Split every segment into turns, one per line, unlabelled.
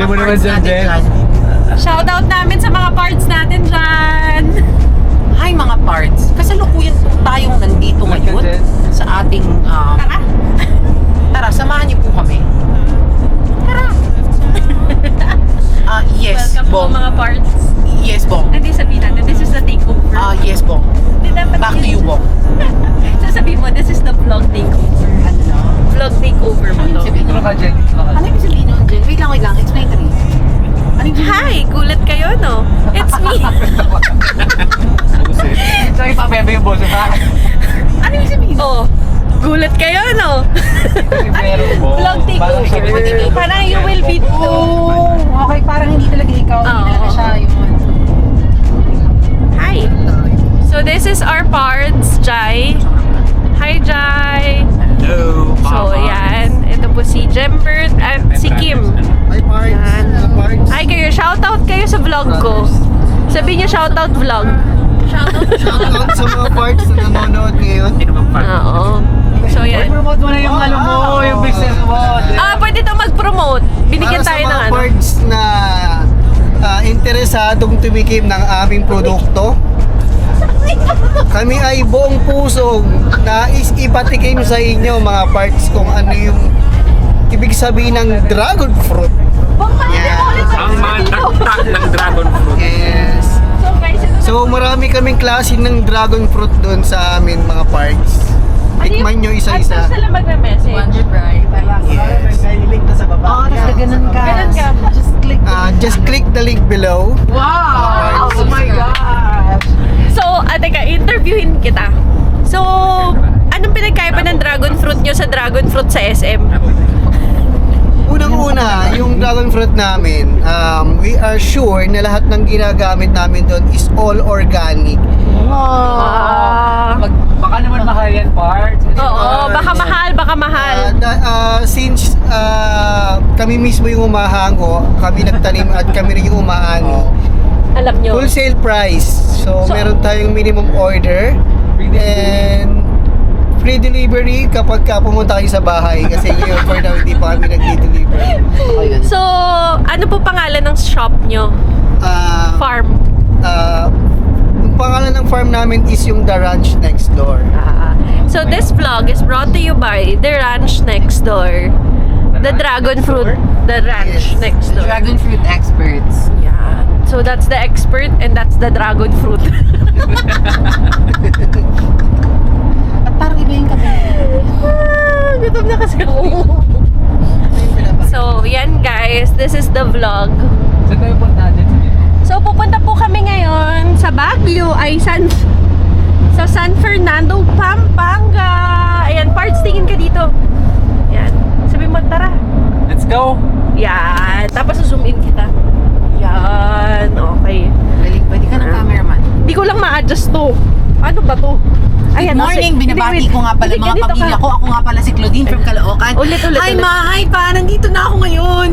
mo naman dyan, Jen.
Shoutout namin sa mga parts natin dyan.
Hi mga parts, kasalukuyan po tayong nandito ngayon sa ating tara, samahan niyo po kami. Tara. Yes,
Welcome po
Bong.
mga parts.
Yes, Bong.
Hindi sabihin natin, this is the takeover.
Yes, Bong.
Hindi dapat
Back to you, Bong.
Sasabihin mo, this is the vlog takeover. Vlog takeover mo to.
Ano ka, Jen?
Ano yung sabihin nun, Jen? Wait lang. Explain to me.
Hi! Gulat kayo, no? It's me!
Sa'yo pa, bebe yung boso ka.
Ano yung sabihin?
Oh, gulat kayo, no? Vlog takeover. Parang you will be...
Oh, okay, parang hindi talaga ikaw. Hindi talaga siya yun.
Hi! So this is our parts, Jai. Hi, Jai!
Hello,
So, yan. Ito po si Jembert at si Kim.
Hi, parts.
Yan.
Parts.
Hi kayo, shoutout kayo sa vlog ko. Sabihin niyo shoutout vlog.
Shoutout sa mga parts na nanonood ngayon.
Oo. So, yan.
Promote mo na yung ano mo, yung business mo.
Pwede to mag-promote. Binigyan
Para
tayo
sa
ng
mga
ano.
parts na interesadong tumikim ng aming produkto, kami ay buong pusong nais ipatikim sa inyo mga parts kung ano yung ibig sabihin ng dragon fruit.
Ang madagta ng dragon fruit.
Yes.
So, guys, ito
So marami kaming klase ng dragon fruit doon sa amin mga parts. Tikman nyo isa-isa.
At sila mag-message.
Yes.
Ganun ka.
Ganun ka.
Just click the link below.
Wow! Oh my gosh!
So, teka, interviewin kita. So, anong pinagkaiba ng dragon fruit nyo sa dragon fruit sa SM?
Unang-una, yung dragon fruit namin, we are sure na lahat ng ginagamit namin doon is all organic.
Baka naman mahal yan, parts.
Oo, baka mahal.
Since kami mismo yung umahango, kami nagtanim at kami rin yung umaani.
Alam nyo.
Wholesale price. So, meron tayong minimum order and free delivery kapag pumunta kayo sa bahay kasi yun for now hindi pa kami nag-deliver.
So, ano po pangalan ng shop nyo? Farm.
Yung pangalan ng farm namin is yung The Ranch Next Door.
So, this vlog is brought to you by The Ranch Next Door. The Dragon Fruit. The Ranch
Yes.
Next Door.
Dragon fruit experts.
Yeah. So, that's the expert and that's the dragon fruit.
At parang iba yung kape.
Gutom na kasi ako. So, yan guys. This is the vlog.
Saan tayo punta, Jen?
So, pupunta po kami ngayon sa Baguio, sa San Fernando, Pampanga. Ayan, parts, tingin ka dito. Yan. Sabi mo, tara.
Let's go!
Yan. Tapos, zoom in kita. Yan. Okay.
Galing, pwede ka ng cameraman.
Hindi ko lang ma-adjust to. Ano ba to?
Good morning,
Hindi,
binabati
wait.
ko nga pala
Hindi,
mga
ganito
pamilya
ka.
ko. Ako nga pala si Claudine from Caloocan.
Ulit.
Hi ma, hi pa, nandito na ako ngayon.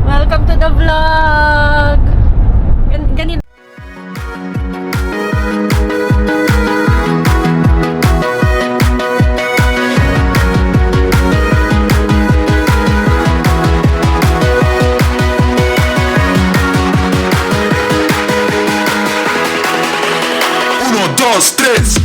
Welcome to the vlog. Ganito.
Uno, dos, tres.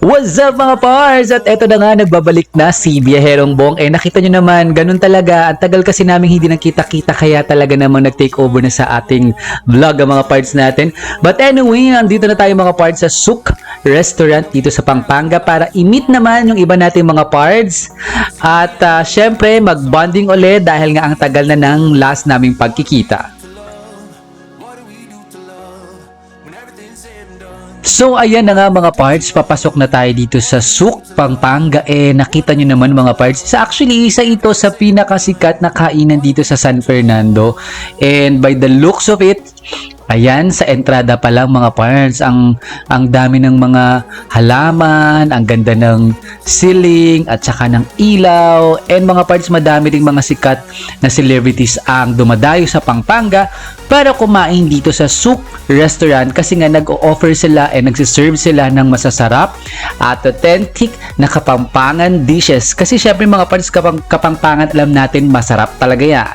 What's up mga pars? At eto na nga, nagbabalik na si Biyaherong Bong. Nakita nyo naman, ganun talaga. Ang tagal kasi namin hindi nakita-kita, kaya talaga namang nag-take over na sa ating vlog ang mga parts natin. But anyway, nandito na tayo mga parts sa Souk Restaurant dito sa Pampanga para i-meet naman yung iba nating mga parts. At syempre, mag-bonding ulit dahil nga ang tagal na ng last naming pagkikita. So ayan na nga mga parts, papasok na tayo dito sa Souk Pampanga. Nakita nyo naman mga parts, actually isa ito sa pinakasikat na kainan dito sa San Fernando. And by the looks of it, Ayan, sa entrada pa lang mga parts, ang dami ng mga halaman, ang ganda ng ceiling at saka ng ilaw, and mga parts, madami ding mga sikat na celebrities ang dumadayo sa Pampanga para kumain dito sa Souk Restaurant kasi nga nag-o-offer sila and nagsiserve sila ng masasarap at authentic na Kapampangan dishes. Kasi syempre mga parts, Kapampangan alam natin masarap talaga yan.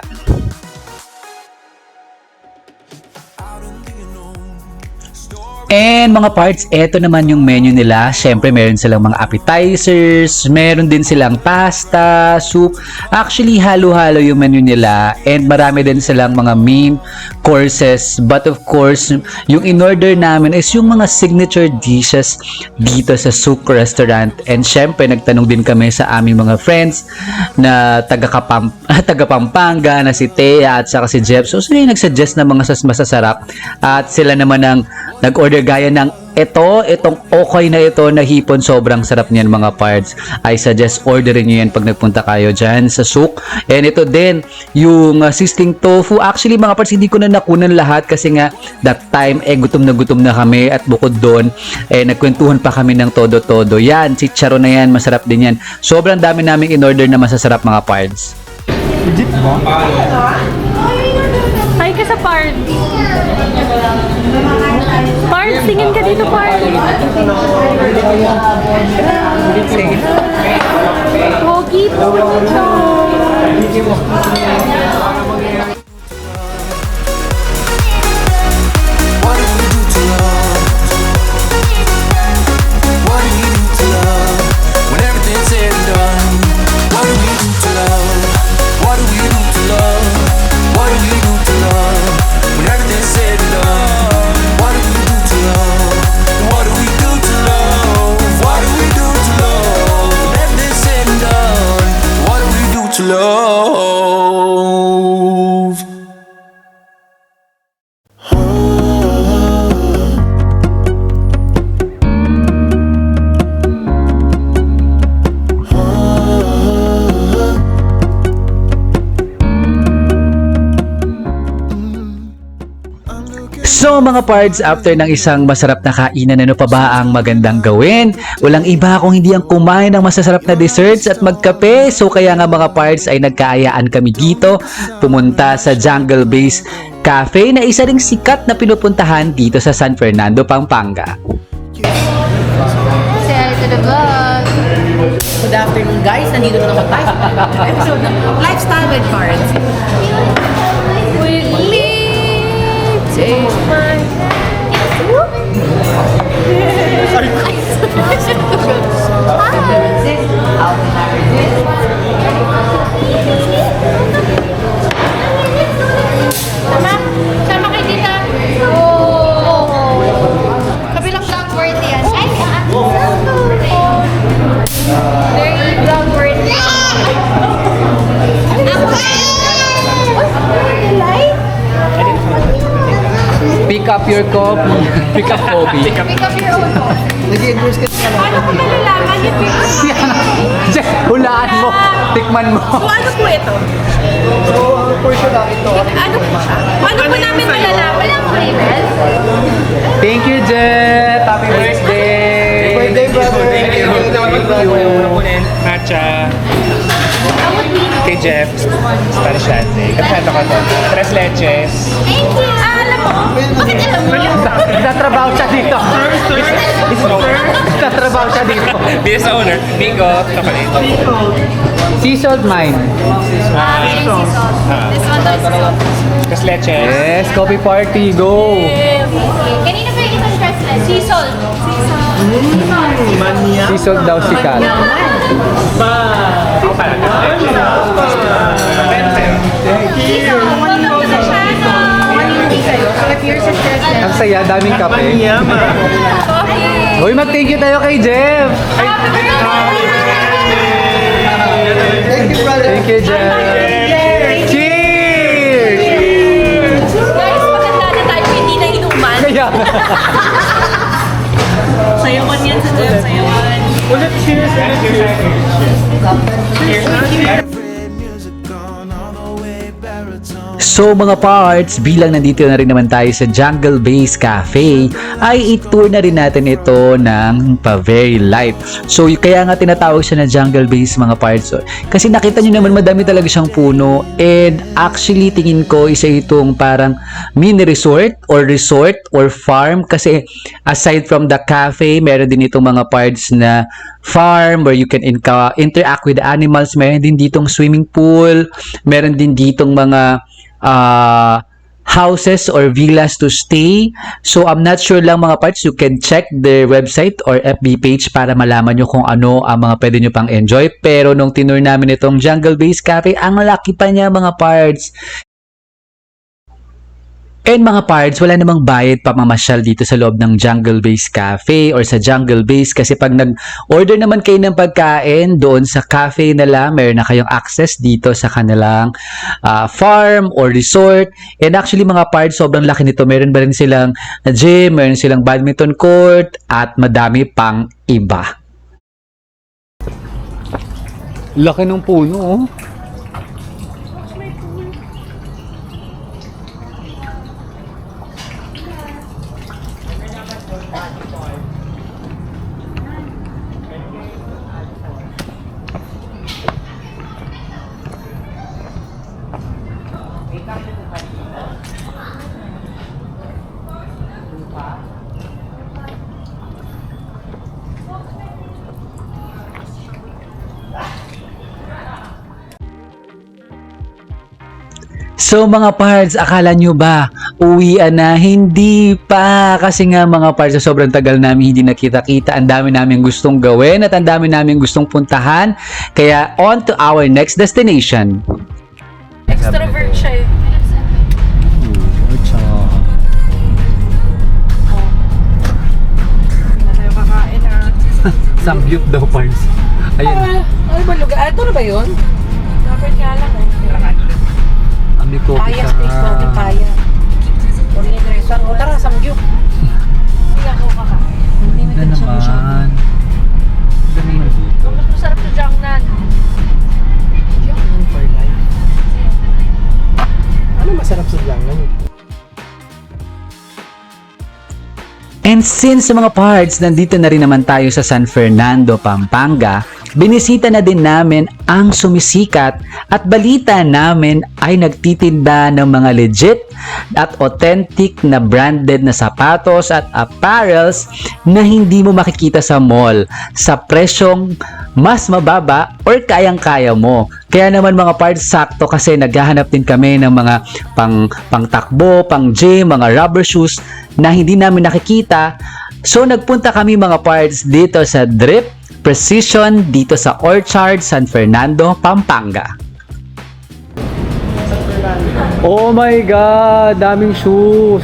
And mga parts, eto naman yung menu nila. Syempre, meron silang mga appetizers, meron din silang pasta, soup. Actually, halo-halo yung menu nila. And marami din silang mga main courses. But of course, yung in-order namin is yung mga signature dishes dito sa Souk Restaurant. And syempre, nagtanong din kami sa aming mga friends na taga Pampanga, na si Thea at saka si Jeff. So, sila yung nagsuggest na mga masasarap. At sila naman ang nag-order gaya ng itong okay na ito na hipon. Sobrang sarap niyan mga parts. I suggest orderin nyo yan pag nagpunta kayo dyan sa Souk. And ito din, yung sizzling tofu. Actually mga parts, hindi ko na nakunan lahat kasi nga that time, gutom na kami at bukod doon, nagkwentuhan pa kami ng todo-todo. Yan, chicharon na yan, masarap din yan. Sobrang dami naming in-order na masasarap mga parts.
Hi ka sa Pards. Pards, tingin ka dito, Pards. Pogi po ito.
What do we do to love? What do we do to love? When everything's said and done, what do we do to love? What do we do to love? What do we do to love? When everything's said and done, what do we do to love? What do we do to love? What do we do to love? When everything's said and done, what do we do to love?
So mga parts, after ng isang masarap na kainan, ano pa ba ang magandang gawin? Walang iba kung hindi ang kumain ng masasarap na desserts at magkape. So kaya nga mga parts ay nagkaayaan kami dito pumunta sa Jungle Base Cafe na isa ring sikat na pinupuntahan dito sa San Fernando, Pampanga.
Say to the vlog.
Good afternoon guys, nandito na naman tayo sa episode ng Lifestyle with Cards.
Sama kay tita. Oh. Kabilang vlog worthy yan. Ay, very vlog worthy.
Pick up your coffee. Pick up coffee.
Pick up your own coffee.
Nag-endorse ka sa
Paano ko malalaman yung
Jeff, hulaan mo. Tikman mo.
So, ano po ito?
So, ang portion lang ito.
Ano po siya? Paano po namin malalaman yung flavor?
Thank you, Jeff. Happy birthday.
Birthday, brother.
Thank you. Matcha. Kay Jeff, Spanish latte. Kapsado ko to. Tres leches.
Thank you. Alam mo, bakit alam mo?
Nagtatrabaho siya dito. Nagtatrabaho siya dito.
Business owner. Bingo. Chocolate.
Sea salt mine.
Very sea salt. This one daw is sea salt.
Tres leches.
Yes, coffee party. Go.
Kanina pa yung isang stress na. Sea salt.
Sea salt daw sikat.
Ako pala.
Sea salt. Welcome to the channel. So if you're stressed,
Ang saya, daming kape.
coffee.
Uy, mag-thank you tayo kay Jeff.
Happy birthday!
Thank you, brother.
Thank you, Jeff. Cheers!
Guys, maganda na tayo hindi na inuman.
Kaya,
Sayawan yan sa Jeff, sayawan.
So mga parts, bilang nandito na rin naman tayo sa Jungle Base Cafe, ay i-tour na rin natin ito ng pa-very light. So kaya nga tinatawag siya na Jungle Base mga parts. Kasi nakita nyo naman madami talaga siyang puno, and actually tingin ko isa itong parang mini resort or farm, kasi aside from the cafe, meron din itong mga parts na farm where you can interact with the animals. Meron din ditong swimming pool, meron din ditong mga houses or villas to stay. So I'm not sure lang mga parts, you can check their website or FB page para malaman nyo kung ano ang mga pwede nyo pang enjoy. Pero nung tinur namin itong Jungle Base Cafe, ang laki pa niya mga parts. And mga parts, wala namang bayad pa mamasyal dito sa loob ng Jungle Base Cafe or sa Jungle Base, kasi pag nag-order naman kayo ng pagkain doon sa cafe nila, meron na kayong access dito sa kanilang farm or resort. And actually mga parts, sobrang laki nito. Meron ba rin silang gym, meron silang badminton court, at madami pang iba. Laki ng puno, oh. So mga parts, akala nyo ba uwian na? Hindi pa, kasi nga mga parts, sobrang tagal namin hindi nakita-kita. Ang dami namin gustong gawin at ang dami namin gustong puntahan. Kaya on to our next destination.
Extrovert siya eh. Hindi na tayo kakain ha.
Samgyup daw, parts. Ayun.
Ano ba lugar? Ito na ba yun?
Dapat nga lang eh.
Ami ko
Paya, space natin, paya. Orly Dresan. O tara, samgyup.
Hindi ako kakain.
Hindi
na naman. Dami na dito.
Mas masarap sa Jiangnan.
Jiangnan for life. Ano masarap sa Jiangnan?
And since sa mga parts, nandito na rin naman tayo sa San Fernando, Pampanga, binisita na din namin ang sumisikat at balita namin ay nagtitinda ng mga legit at authentic na branded na sapatos at apparels na hindi mo makikita sa mall sa presyong mas mababa or kayang-kaya mo. Kaya naman mga parts, sakto kasi naghahanap din kami ng mga pang-takbo, pang-gym, mga rubber shoes na hindi namin nakikita. So nagpunta kami mga parts dito sa Drip Precision dito sa Orchard, San Fernando, Pampanga.
Oh my God! Daming shoes!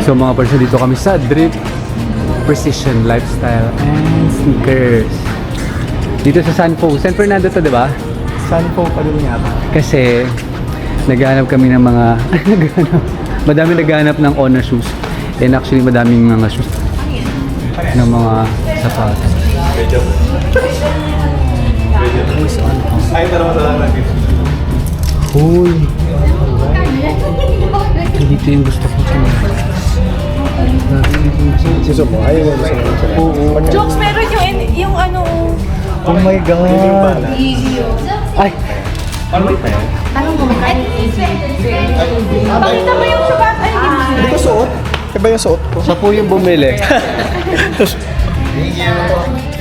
So mga parts, dito kami sa Drip Precision Lifestyle and Sneakers. Dito sa San Fernando to, di ba?
San po pa rin yata.
Kasi naghahanap kami ng mga madami naghahanap ng Honor shoes, and actually madaming mga shoes ng mga sapatos. Uy, dito yung gusto ko.
Gusto mo? Ayaw mo gusto mo?
Jokes, meron yung ano.
Oh my God!
Ay!
Pakita mo yung sapat. Ay,
Hindi ko suot. Iba yung suot ko.
Siya po yung bumili.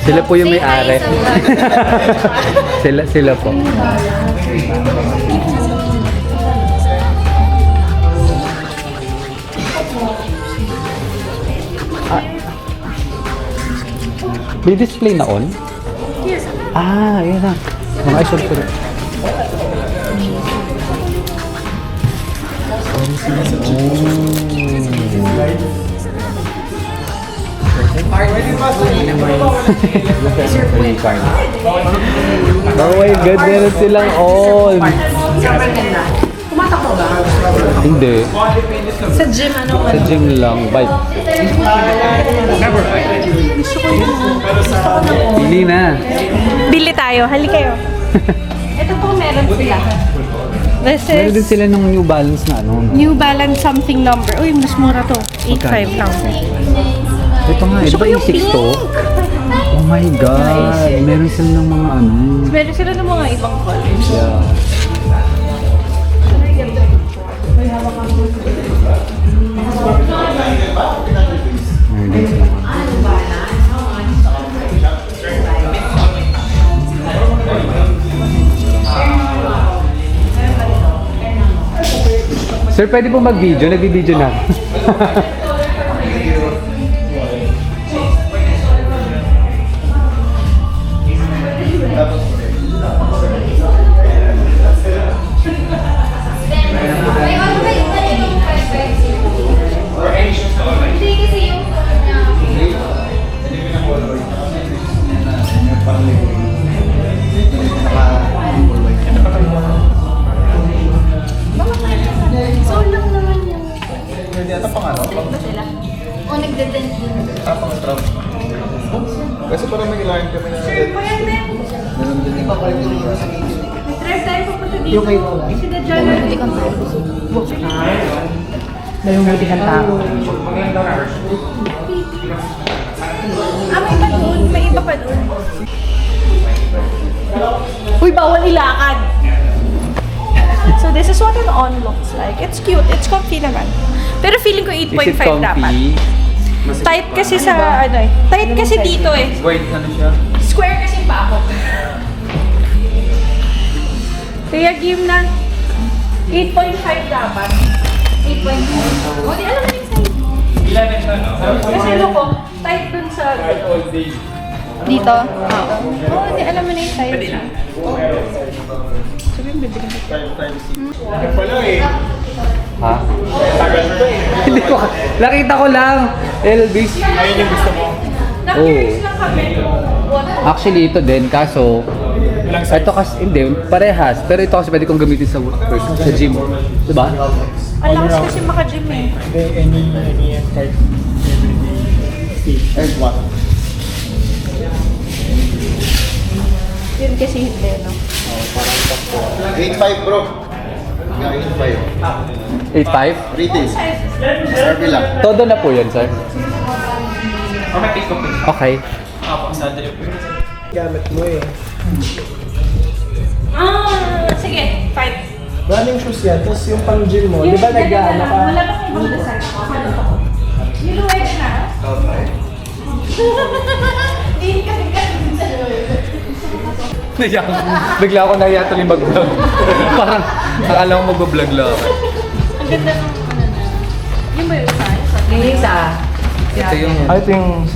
Sila po yung may-ari. sila po. May display na on?
yes.
Ah, yun na. Mga ay, sorry. Oh my God, meron silang on.
Tumatakbo ba?
Hindi.
Sa gym, ano?
Sa gym lang. Bike.
Gusto
Pili na.
Bili tayo. Hali kayo. Ito po meron sila. This
Meron din
is
sila nung New Balance na ano.
New Balance something number. Uy, mas mura to. 8.5 lang.
Ito nga, ito ba yung 6 to? Oh my God. Meron sila ng mga ano.
Meron sila ng mga ibang colors.
Yeah. Meron din sila. Sir, pwede po mag-video? Nag-video na.
O nagdedent yun.
Kasi parang may ilan kami na...
Try tayo pupunta dito. Sila dyan.
Nalumuti kang tao.
May pa doon. May iba pa doon. Uy, bawal ilakad. So this is what an on looks like. It's cute. It's comfy naman. Pero feeling ko
Is it
8.5 dapat.
comfy?
Tight kasi sa ano eh. Tight kasi dito eh.
Wait, ano siya?
Square kasi pa ako. Kaya game na 8.5 dapat. 8.5. O di alam mo yung size.
11 na, no?
Kasi loko, tight dun sa... Dito? Oo. Oo, di alam mo na yung size. Sabihin, bibigyan ko.
Ha? Hindi ko. Nakita ko lang. Elvis.
Ayun yung gusto mo.
Nag-curious lang kami.
Actually, ito din. Kaso,
Walang size.
ito kasi, hindi, parehas. Pero ito kasi pwede kong gamitin sa workers, sa gym. Diba?
Ang lakas kasi maka-gym eh.
Any part, everyday and what?
Yun kasi hindi, no?
8.5 bro. 8.5.
8.5?
3 days. Sabi lang.
Todo na po yan, sir.
Okay, pick ko.
Okay.
Ako, sandali po.
Gamit mo eh.
Sige, fine.
Running shoes yan. Tapos yung pang gym mo, di ba nag-ano ka?
Wala pa kung design ko. Akala ko. Niluwag na? Hindi kasi din sa
Nayak. Bigla ako nahiya tuloy mag-vlog. Parang akala ko mag-vlog lang ako.
Ang ganda ng ano na. Yung ba yung size?
Yung isa.
Ito yung...
Ito yung...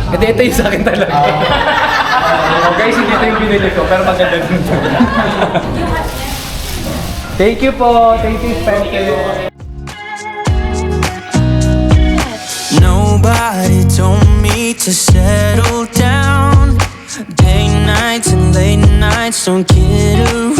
Hindi, ito yung sa akin talaga. Oh, guys, hindi ito yung binili ko, pero maganda din. Thank you po. Thank you, Spencer.
Nobody told me to settle down. Day nights and late nights don't get around.